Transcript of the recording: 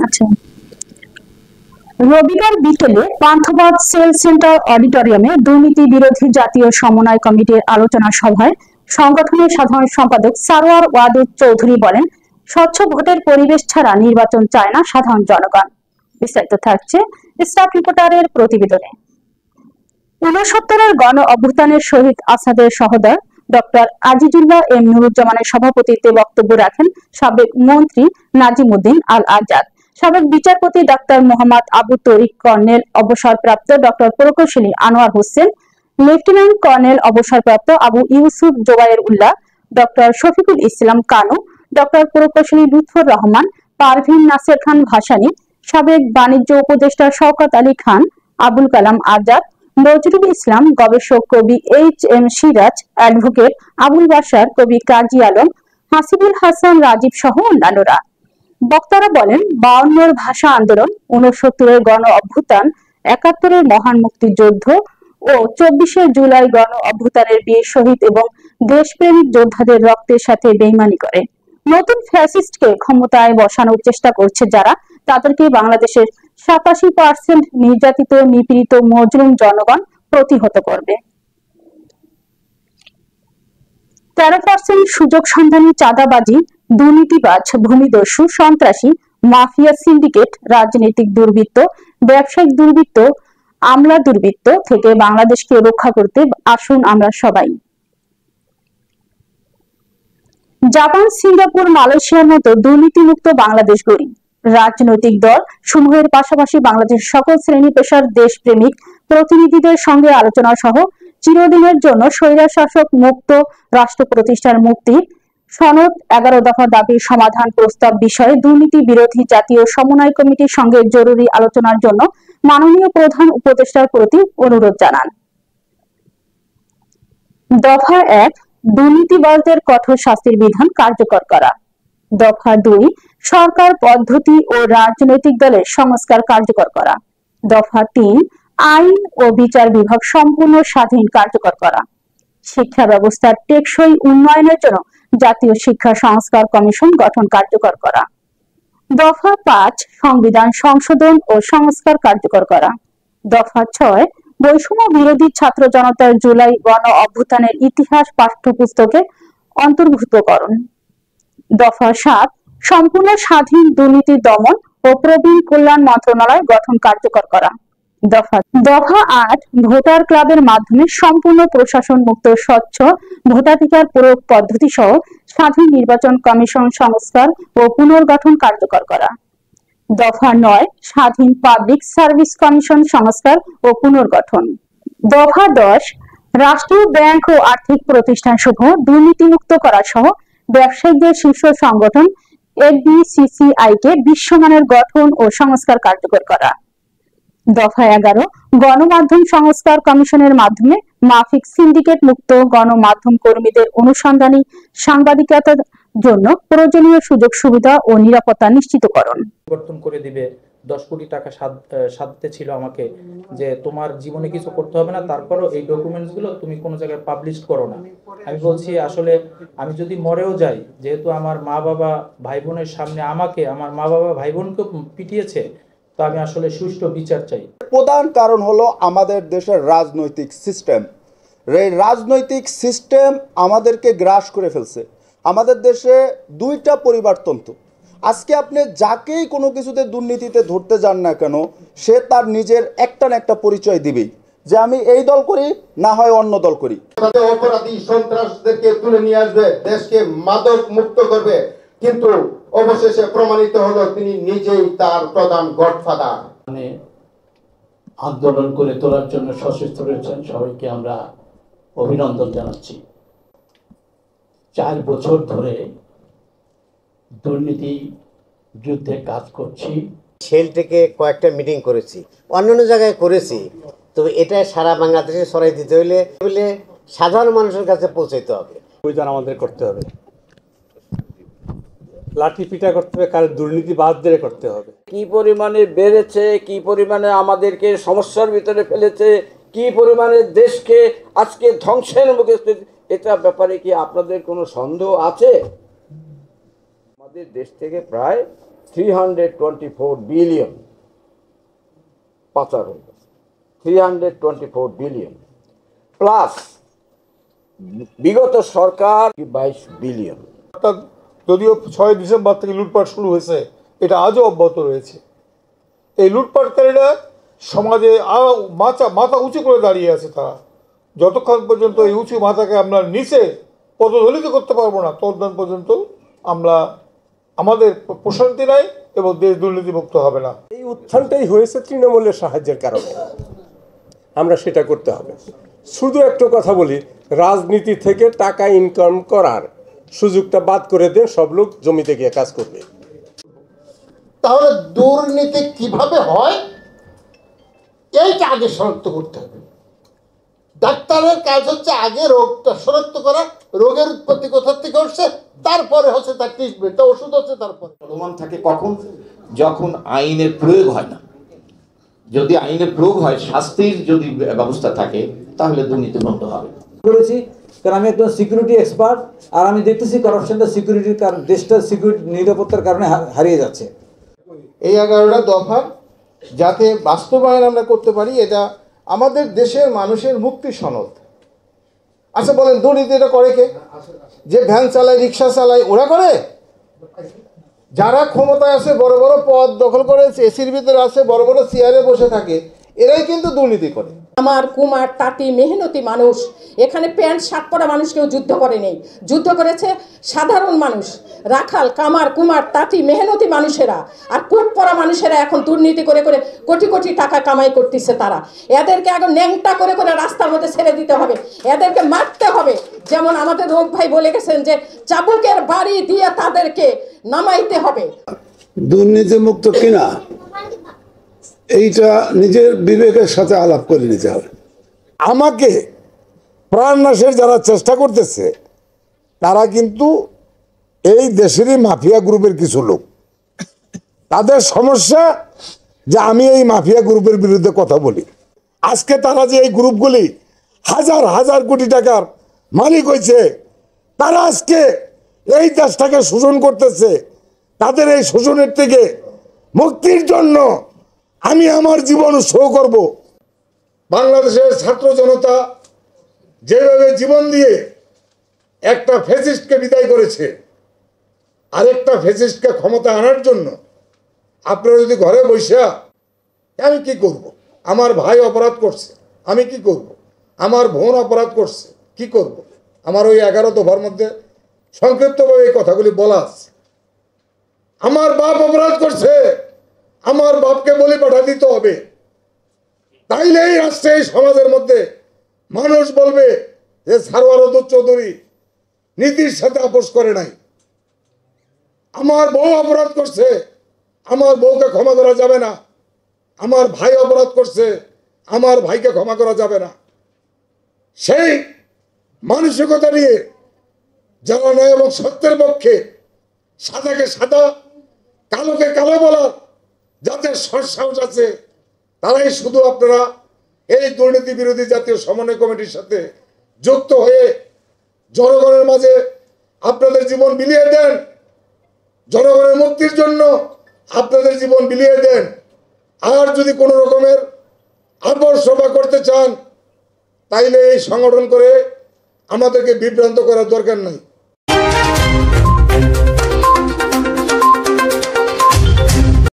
আচ্ছা, রবিবার বিকেলে পান্থপথ সেল সেন্টার অডিটোরিয়ামে দুর্নীতি বিরোধী জাতীয় সমন্বয় কমিটির আলোচনা সভায় সংগঠনের সাধারণ সম্পাদক সারোয়ার ওয়াদুদ চৌধুরী বলেন, স্বচ্ছ ভোটের পরিবেশ ছাড়া নির্বাচন চায় না সাধারণ জনগণ। বিস্তারিত থাকছে স্টাফ রিপোর্টারের প্রতিবেদনে। ৬৯-এর গণ অভ্যুত্থানের শহীদ আসাদের সহোদর ডক্টর আজিজুল্লাহ এম নুরুজ্জামানের সভাপতিত্বে বক্তব্য রাখেন সাবেক মন্ত্রী নাজিম উদ্দিন আল আজাদ, সাবেক বিচারপতি ডাক্তার মোহাম্মদ আবু তরিক, কর্নেল অবসরপ্রাপ্ত ডক্টর প্রকৌশলী আনোয়ার হোসেন, লেফটেন্যান্ট কর্নেল অবসরপ্রাপ্ত আবু ইউসুফ জোবায়ের উল্লাহ, ডক্টর শফিকুল ইসলাম কানু, ডক্টর প্রকৌশলী লুৎফর রহমান, পারভীন নাসের খান ভাসানী, সাবেক বাণিজ্য উপদেষ্টা শওকত আলী খান, আবুল কালাম আজাদ, নজরুল ইসলাম, গবেষক কবি H M Siraj, advocate Abul Bashar, কবি কাজী আলম, হাসিবুল হাসান রাজীব সহ অন্যান্যরা। বক্তারা বলেন, 52-এর ভাষা আন্দোলন, 69-এর গণ অভ্যুত্থান, 71-এর মহান মুক্তিযুদ্ধ ও 24শে জুলাই গণ অভ্যুত্থানের বীর শহীদ এবং দেশপ্রেমিক যোদ্ধাদের রক্তের সাথে বেইমানি করে নতুন ফ্যাসিস্টকে ক্ষমতায় বসানোর চেষ্টা করছে যারা, তাদেরকে বাংলাদেশের 87% নির্যাতিত নিপীড়িত মজলুম জনগণ প্রতিহত করবে। 13% সুযোগ সন্ধানী, চাঁদাবাজি, দুর্নীতিবাজ, ভূমিদস্যু, সন্ত্রাসী, মাফিয়া, সিন্ডিকেট, রাজনৈতিক দুর্বৃত্ত, ব্যবসায়িক দুর্বৃত্ত, আমলা দুর্বৃত্ত থেকে বাংলাদেশকে রক্ষা করতে আসুন আমরা সবাই। জাপান, সিঙ্গাপুর, মালয়েশিয়ার মতো দুর্নীতিমুক্ত বাংলাদেশ গড়ি। রাজনৈতিক দল সমূহের পাশাপাশি বাংলাদেশের সকল শ্রেণী পেশার দেশপ্রেমিক প্রতিনিধিদের সঙ্গে আলোচনা সহ চিরদিনের জন্য স্বৈরশাসক মুক্ত রাষ্ট্র প্রতিষ্ঠার মুক্তি সনদ 11 দফা দাবির সমাধান প্রস্তাব বিষয়ে দুর্নীতি বিরোধী জাতীয় সমন্বয় কমিটির সঙ্গে জরুরি আলোচনার জন্য মাননীয় প্রধান উপদেষ্টার প্রতি অনুরোধ জানান। দফা 1, দুর্নীতিবাজদের কঠোর শাস্তির বিধান কার্যকর করা। দফা 2, সরকার পদ্ধতি ও রাজনৈতিক দলের সংস্কার কার্যকর করা। দফা 3, আইন ও বিচার বিভাগ সম্পূর্ণ স্বাধীন কার্যকর করা। শিক্ষা ব্যবস্থার টেকসই উন্নয়নের জন্য জাতীয় শিক্ষা সংস্কার কমিশন গঠন কার্যকর করা। দফা 5, সংবিধান সংশোধন ও সংস্কার কার্যকর করা। দফা 6, বৈষম্য বিরোধী ছাত্র জনতার জুলাই গণ অভ্যুত্থানের ইতিহাস পাঠ্যপুস্তকে অন্তর্ভুক্তকরণ। দফা 7, সম্পূর্ণ স্বাধীন দুর্নীতি দমন ও প্রবীণ কল্যাণ মন্ত্রণালয় গঠন কার্যকর করা। দফা 8, ভোটার ক্লাবের মাধ্যমে সম্পূর্ণ প্রশাসন মুক্ত স্বচ্ছ ভোটাধিকার প্রয়োগ পদ্ধতি সহ স্বাধীন নির্বাচন কমিশন সংস্কার ও পুনর্গঠন কার্যকর করা। দফা 9, স্বাধীন পাবলিক সার্ভিস কমিশন সংস্কার ও পুনর্গঠন। দফা 10, রাষ্ট্রীয় ব্যাংক ও আর্থিক প্রতিষ্ঠান সমূহ দুর্নীতিমুক্ত করা সহ ব্যবসায়ীদের শীর্ষ সংগঠন এফবিসিসিআই কে বিশ্বমানের গঠন ও সংস্কার কার্যকর করা। দফা 11, গণমাধ্যম সংস্কার কমিশনের মাধ্যমে মাফিক সিন্ডিকেট মুক্ত গণমাধ্যম কর্মীদের অনুসন্ধানী সাংবাদিকতার জন্য প্রয়োজনীয় সুযোগ সুবিধা ও নিরাপত্তা নিশ্চিতকরণ। পরিবর্তন করে দিবে 10 কোটি টাকা সাধতে ছিল আমাকে, যে তোমার জীবনে কিছু করতে হবে না, তারপরও এই ডকুমেন্টস গুলো তুমি কোনো জায়গায় পাবলিশ করো না। আমি বলছি আসলে আমি যদি মরেও যাই, যেহেতু আমার মা বাবা ভাই বোনের সামনে আমাকে আমার মা বাবা ভাই বোনকে পিটিয়েছে, তো আমি আসলে সুষ্ঠু বিচার চাই। প্রধান কারণ হলো আমাদের দেশের রাজনৈতিক সিস্টেম। এই রাজনৈতিক সিস্টেম আমাদেরকে গ্রাস করে ফেলছে। আমাদের দেশে 2টা পরিবারতন্ত্র। আজকে আপনি যাকেই কোনো কিছুতে দুর্নীতিতে ধরতে যান না কেন, সে তার নিজের একটা না একটা পরিচয় দিবেই, যে আমি এই দল করি, না হয় অন্য দল করি। অপরাধী সন্ত্রাসদেরকে তুলে নিয়ে আসবে, দেশকে মাদক মুক্ত করবে, কিন্তু অবশেষে প্রমাণিত হলো তিনি নিজেই তার প্রধান গডফাদার। আন্দোলন করে তোলার জন্য সশস্ত্র রয়েছেন, সবাইকে আমরা অভিনন্দন জানাচ্ছি। 4 বছর ধরে দুর্নীতি বিরুদ্ধে কাজ করছি। সেল থেকে কয়েকটা মিটিং করেছি, অন্যান্য জায়গায় করেছি, তবে এটা সারা বাংলাদেশে ছড়াই দিতে হলে সাধারণ মানুষের কাছে পৌঁছাইতে হবে। প্রয়োজন আমাদের করতে হবে, লাঠি পিটা করতে হবে, কারণ দুর্নীতিবাদদের করতে হবে। কি পরিমাণে বেড়েছে, কি পরিমাণে আমাদেরকে সমস্যার ভিতরে ফেলেছে, কি পরিমাণে দেশকে আজকে ধ্বংসের মুখে, এটা ব্যাপারে কি আপনাদের কোনো সন্দেহ আছে? আমাদের দেশ থেকে প্রায় 324 বিলিয়ন পাচার হয়ে গেছে। 324 বিলিয়ন প্লাস বিগত সরকার 22 বিলিয়ন। অর্থাৎ যদিও 6 ডিসেম্বর থেকে লুটপাট শুরু হয়েছে, এটা আজও অব্যাহত রয়েছে। এই লুটপাটকারীরা সমাজে মাথা উঁচু করে দাঁড়িয়ে আছে। তারা যতক্ষণ পর্যন্ত এই উঁচু মাথাকে আমরা নিচে পদদলিত করতে পারবো না, ততক্ষণ পর্যন্ত আমরা আমাদের প্রশান্তি নাই এবং দেশ দুর্নীতিমুক্ত হবে না। এই উত্থানটাই হয়েছে তৃণমূলের সাহায্যের কারণে, আমরা সেটা করতে হবে। শুধু একটা কথা বলি, রাজনীতি থেকে টাকা ইনকাম করার সুযোগটা বাদ করে দেন, সব লোক জমিতে গিয়ে কাজ করবে। তাহলে দুর্নীতি কিভাবে হয় এইটা আগে শনাক্ত করতে হবে। ডাক্তারের কাজ হচ্ছে আগে রোগটা শনাক্ত করা, রোগের উৎপত্তি কোথা থেকে হচ্ছে, তারপরে হচ্ছে তার ট্রিটমেন্ট, ওষুধ হচ্ছে তারপরে। চলমান থাকে কখন? যখন আইনের প্রয়োগ হয় না। যদি আইনের প্রয়োগ হয়, শাস্তির যদি ব্যবস্থা থাকে, তাহলে দুর্নীতি বন্ধ হবে। করেছি কারণ আমি একজন সিকিউরিটি এক্সপার্ট, আর আমি দেখতেছি করাপশনটা সিকিউরিটির কারণ, দেশটার সিকিউরিটি নিরাপত্তার কারণে হারিয়ে যাচ্ছে। এই 11টা দফা যাতে বাস্তবায়ন আমরা করতে পারি, এটা আমাদের দেশের মানুষের মুক্তি সনদ। আচ্ছা বলেন, দুর্নীতি এটা করে কে? যে ভ্যান চালায়, রিক্সা চালায়, ওরা করে? যারা ক্ষমতায় আছে, বড় বড় পদ দখল করে, এসির ভিতরে আছে, বড় বড় চেয়ারে বসে থাকে, এরাই কিন্তু দুর্নীতি করে। আমার কুমার তাঁতি মেহনতি মানুষ, এখানে প্যান্ট শার্ট পরা মানুষ কেউ যুদ্ধ করে নেই, যুদ্ধ করেছে সাধারণ মানুষ, রাখাল কামার কুমার তাঁতি মেহনতি মানুষেরা। আর কোট পরা মানুষেরা এখন দুর্নীতি করে করে কোটি কোটি টাকা কামাই করতেছে। তারা এদেরকে এখন ন্যাংটা করে করে রাস্তার মধ্যে ছেড়ে দিতে হবে, এদেরকে মারতে হবে। যেমন আমাদের রোগ ভাই বলে গেছেন যে চাবুকের বাড়ি দিয়ে তাদেরকে নামাইতে হবে। দুর্নীতি মুক্ত কিনা এইটা নিজের বিবেকের সাথে আলাপ করে নিতে হবে। আমাকে প্রাণনাশের যারা চেষ্টা করতেছে তারা কিন্তু এই দেশেরই মাফিয়া গ্রুপের কিছু লোক। তাদের সমস্যা যে আমি এই মাফিয়া গ্রুপের বিরুদ্ধে কথা বলি। আজকে তারা যে এই গ্রুপগুলি হাজার হাজার কোটি টাকার মালিক হয়েছে, তারা আজকে এই দেশটাকে শোষণ করতেছে। তাদের এই শোষণের থেকে মুক্তির জন্য আমি আমার জীবন উৎসর্গ করব। বাংলাদেশের ছাত্র জনতা যেভাবে জীবন দিয়ে একটা ফ্যাসিস্টকে বিদায় করেছে, আরেকটা ফ্যাসিস্টকে ক্ষমতা আনার জন্য আপনারা যদি ঘরে বসে, আমি কি করব? আমার ভাই অপরাধ করছে, আমি কি করব? আমার বোন অপরাধ করছে, কি করব? আমার ওই 11 দফার মধ্যে সংক্ষিপ্তভাবে এই কথাগুলি বলা আছে। আমার বাপ অপরাধ করছে, আমার বাপকে বলি পাঠা দিতে হবে। তাইলে এই রাষ্ট্রে, এই সমাজের মধ্যে মানুষ বলবে যে সারওয়ার চৌধুরী নীতির সাথে আপোষ করে নাই। আমার বউ অপরাধ করছে, আমার বউকে ক্ষমা করা যাবে না। আমার ভাই অপরাধ করছে, আমার ভাইকে ক্ষমা করা যাবে না। সেই মানসিকতা নিয়ে যারা নয় এবং সত্যের পক্ষে, সাদাকে সাদা কালোকে কালো বলার যাদের সাহস আছে, তারাই শুধু আপনারা এই দুর্নীতি বিরোধী জাতীয় সমন্বয় কমিটির সাথে যুক্ত হয়ে জনগণের মাঝে আপনাদের জীবন বিলিয়ে দেন। জনগণের মুক্তির জন্য আপনাদের জীবন বিলিয়ে দেন। আর যদি কোনো রকমের আপোষ সভা করতে চান, তাইলে এই সংগঠন করে আমাদেরকে বিভ্রান্ত করার দরকার নাই।